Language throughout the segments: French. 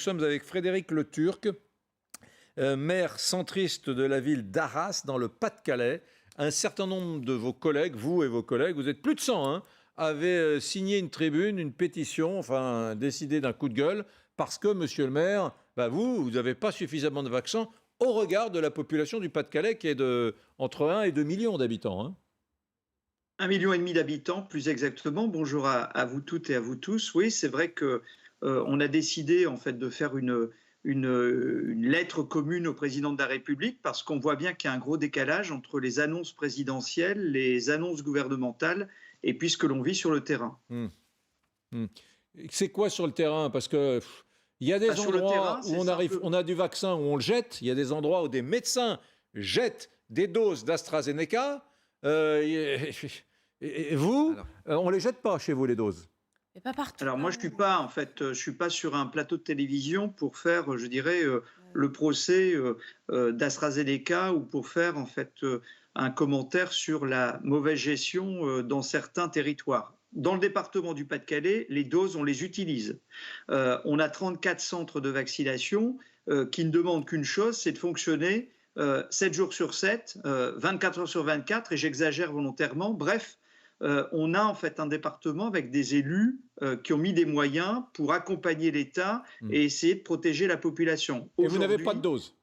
Nous sommes avec Frédéric Le Turc, maire centriste de la ville d'Arras, dans le Pas-de-Calais. Un certain nombre de vos collègues, vous et vos collègues, vous êtes plus de 100, hein, avaient signé une tribune, une pétition, enfin décidé d'un coup de gueule, parce que, monsieur le maire, vous n'avez pas suffisamment de vaccins au regard de la population du Pas-de-Calais qui est de entre 1 et 2 millions d'habitants. Hein. 1,5 million d'habitants, plus exactement. Bonjour à vous toutes et à vous tous. Oui, c'est vrai que on a décidé en fait de faire une lettre commune au président de la République parce qu'on voit bien qu'il y a un gros décalage entre les annonces présidentielles, les annonces gouvernementales et puis ce que l'on vit sur le terrain. C'est quoi sur le terrain? Parce que il y a des endroits où on a du vaccin où on le jette. Il y a des endroits où des médecins jettent des doses d'AstraZeneca. Et vous, on les jette pas chez vous les doses? Et pas partout. Alors moi, je suis pas sur un plateau de télévision pour faire, je dirais, le procès d'AstraZeneca ou pour faire en fait un commentaire sur la mauvaise gestion dans certains territoires. Dans le département du Pas-de-Calais, les doses, on les utilise. On a 34 centres de vaccination qui ne demandent qu'une chose, c'est de fonctionner 7 jours sur 7, 24 heures sur 24, et j'exagère volontairement. Bref, on a en fait un département avec des élus qui ont mis des moyens pour accompagner l'État et essayer de protéger la population. Et vous n'avez pas de doses?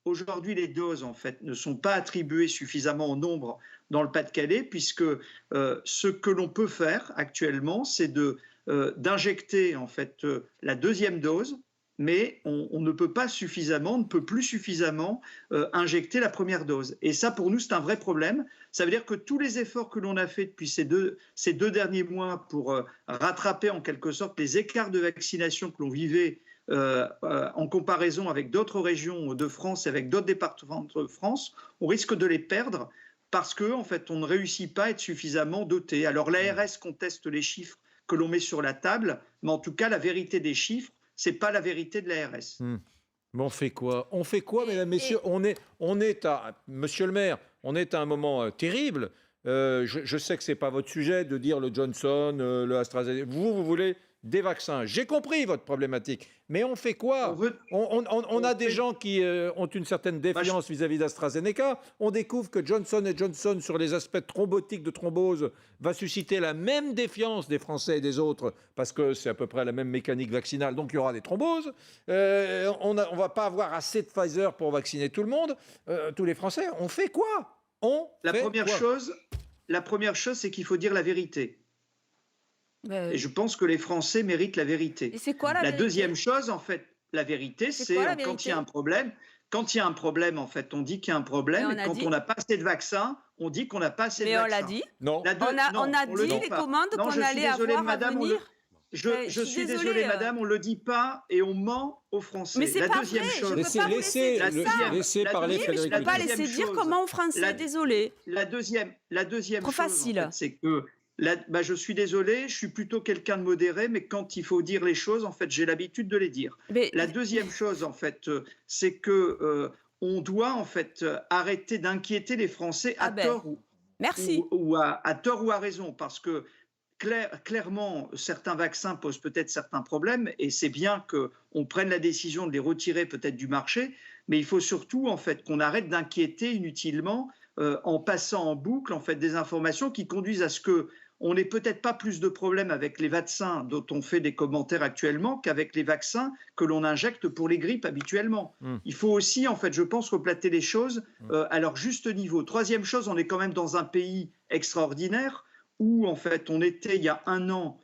Aujourd'hui, les doses en fait ne sont pas attribuées suffisamment en nombre dans le Pas-de-Calais, puisque ce que l'on peut faire actuellement, c'est d'injecter en fait la deuxième dose. Mais on ne peut pas suffisamment, on ne peut plus suffisamment injecter la première dose. Et ça, pour nous, c'est un vrai problème. Ça veut dire que tous les efforts que l'on a faits depuis ces deux derniers mois pour rattraper en quelque sorte les écarts de vaccination que l'on vivait en comparaison avec d'autres régions de France et avec d'autres départements de France, on risque de les perdre parce qu'en fait, on ne réussit pas à être suffisamment doté. Alors l'ARS conteste les chiffres que l'on met sur la table, mais en tout cas, la vérité des chiffres, c'est pas la vérité de l'ARS. Mais on fait quoi? On fait quoi, mesdames, messieurs? Monsieur le maire, on est à un moment terrible. Je sais que c'est pas votre sujet de dire le Johnson, le AstraZeneca. Vous voulez des vaccins. J'ai compris votre problématique. Mais on fait quoi? On a des gens qui ont une certaine défiance vis-à-vis d'AstraZeneca. On découvre que Johnson & Johnson, sur les aspects thrombotiques de thrombose, va susciter la même défiance des Français et des autres, parce que c'est à peu près la même mécanique vaccinale, donc il y aura des thromboses. On ne va pas avoir assez de Pfizer pour vacciner tout le monde, tous les Français. On fait quoi? La première chose, c'est qu'il faut dire la vérité. Et je pense que les Français méritent la vérité. Et c'est quoi la vérité? Deuxième chose, en fait, la vérité, c'est quand il y a un problème. Quand il y a un problème, en fait, on dit qu'il y a un problème. Et quand on n'a pas assez de vaccins, on dit qu'on n'a pas assez de vaccins. Mais on l'a dit. Non. On a dit les commandes qu'on allait avoir à venir. Je suis désolé, madame, on ne le dit pas et on ment aux Français. Mais c'est pas vrai, je ne peux pas vous laisser parler Frédéric. Je ne peux pas laisser dire comment aux Français, désolé. La deuxième Trop facile. en fait, c'est que je suis désolé, je suis plutôt quelqu'un de modéré, mais quand il faut dire les choses, en fait, j'ai l'habitude de les dire. La deuxième chose, en fait, c'est que on doit en fait arrêter d'inquiéter les Français à tort ou à tort ou à raison, parce que clairement, certains vaccins posent peut-être certains problèmes, et c'est bien qu'on prenne la décision de les retirer peut-être du marché, mais il faut surtout en fait qu'on arrête d'inquiéter inutilement en passant en boucle en fait des informations qui conduisent à ce que on n'ait peut-être pas plus de problèmes avec les vaccins dont on fait des commentaires actuellement qu'avec les vaccins que l'on injecte pour les grippes habituellement. Il faut aussi, en fait, je pense, replacer les choses à leur juste niveau. Troisième chose, on est quand même dans un pays extraordinaire où, en fait, on était il y a un an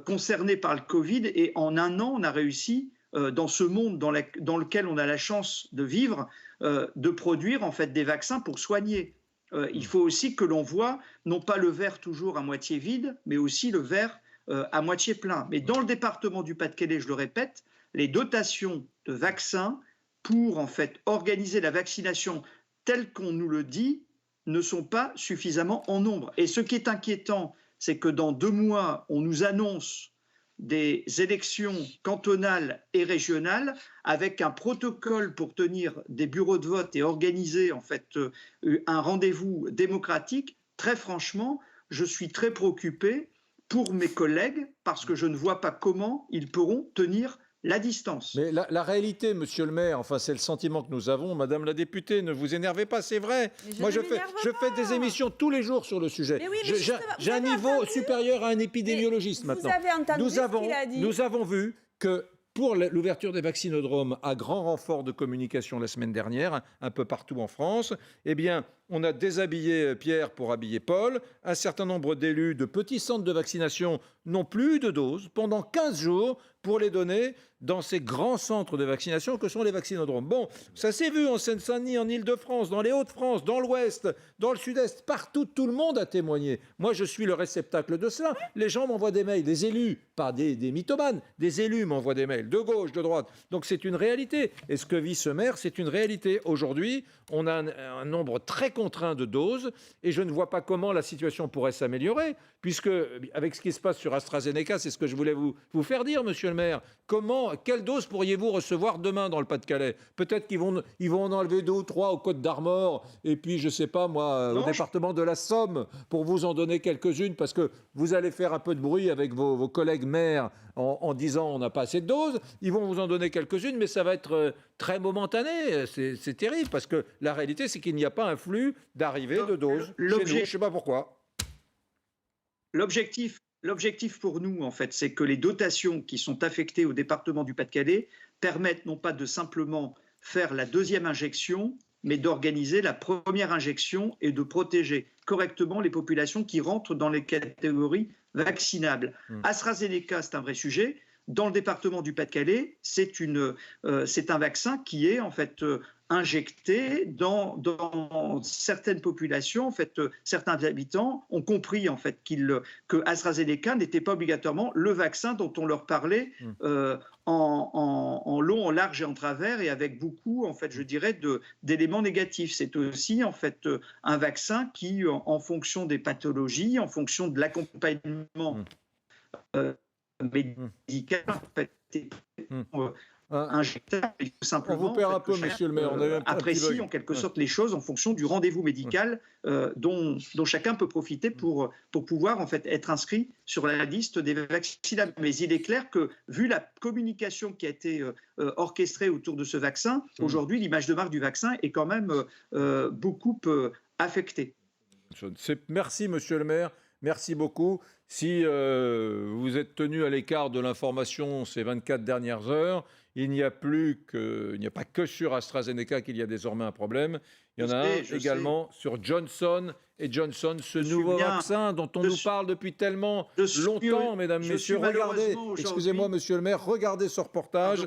concerné par le Covid, et en un an, on a réussi, dans ce monde dans lequel on a la chance de vivre, de produire, en fait, des vaccins pour soigner. Il faut aussi que l'on voit, non pas le verre toujours à moitié vide, mais aussi le verre à moitié plein. Mais dans le département du Pas-de-Calais, je le répète, les dotations de vaccins pour en fait organiser la vaccination telle qu'on nous le dit ne sont pas suffisamment en nombre. Et ce qui est inquiétant, c'est que dans 2 mois, on nous annonce des élections cantonales et régionales avec un protocole pour tenir des bureaux de vote et organiser en fait un rendez-vous démocratique. Très franchement, je suis très préoccupé pour mes collègues parce que je ne vois pas comment ils pourront tenir la distance. Mais la réalité, monsieur le maire, enfin c'est le sentiment que nous avons, madame la députée, ne vous énervez pas, c'est vrai. Moi je fais des émissions tous les jours sur le sujet. Oui, j'ai un niveau supérieur à un épidémiologiste maintenant. Vous avez entendu ce qu'il a dit. Nous avons vu que pour l'ouverture des vaccinodromes à grand renfort de communication la semaine dernière, un peu partout en France, eh bien, on a déshabillé Pierre pour habiller Paul. Un certain nombre d'élus de petits centres de vaccination n'ont plus eu de doses pendant 15 jours pour les donner dans ces grands centres de vaccination que sont les vaccinodromes. Bon, ça s'est vu en Seine-Saint-Denis, en Île-de-France, dans les Hauts-de-France, dans l'Ouest, dans le Sud-Est, partout, tout le monde a témoigné. Moi, je suis le réceptacle de cela. Les gens m'envoient des mails, des élus, pas des mythomanes, des élus m'envoient des mails, de gauche, de droite. Donc c'est une réalité. Et ce que vit ce maire, c'est une réalité. Aujourd'hui, on a un nombre très contraint de doses et je ne vois pas comment la situation pourrait s'améliorer, puisque avec ce qui se passe sur AstraZeneca, c'est ce que je voulais vous faire dire, monsieur le maire. Quelle dose pourriez-vous recevoir demain dans le Pas-de-Calais? Peut-être qu'ils vont en enlever 2 ou 3 aux Côtes d'Armor et puis, je ne sais pas moi, au département de la Somme pour vous en donner quelques-unes parce que vous allez faire un peu de bruit avec vos collègues maires en disant on n'a pas assez de doses. Ils vont vous en donner quelques-unes, mais ça va être très momentané. C'est terrible parce que la réalité, c'est qu'il n'y a pas un flux d'arrivée de doses chez nous. Je ne sais pas pourquoi. L'objectif pour nous, en fait, c'est que les dotations qui sont affectées au département du Pas-de-Calais permettent non pas de simplement faire la deuxième injection, mais d'organiser la première injection et de protéger correctement les populations qui rentrent dans les catégories vaccinables. AstraZeneca, c'est un vrai sujet. Dans le département du Pas-de-Calais, c'est un vaccin qui est en fait injecté dans certaines populations. En fait, certains habitants ont compris en fait que AstraZeneca n'était pas obligatoirement le vaccin dont on leur parlait en long, en large et en travers, et avec beaucoup, en fait, je dirais, d'éléments négatifs. C'est aussi en fait un vaccin qui, en fonction des pathologies, en fonction de l'accompagnement médical, en fait, injectable, simplement. On vous perd un peu, monsieur le maire. On a eu un apprécie en quelque sorte les choses en fonction du rendez-vous médical dont chacun peut profiter pour pouvoir en fait être inscrit sur la liste des vaccinables. Mais il est clair que vu la communication qui a été orchestrée autour de ce vaccin, aujourd'hui l'image de marque du vaccin est quand même beaucoup affectée. Merci, monsieur le maire. Merci beaucoup. Si vous êtes tenu à l'écart de l'information ces 24 dernières heures, il n'y a pas que sur AstraZeneca qu'il y a désormais un problème. Il y en a également sur Johnson & Johnson, ce nouveau vaccin dont on nous parle depuis tellement longtemps, mesdames, messieurs. Regardez, excusez-moi, monsieur le maire, regardez ce reportage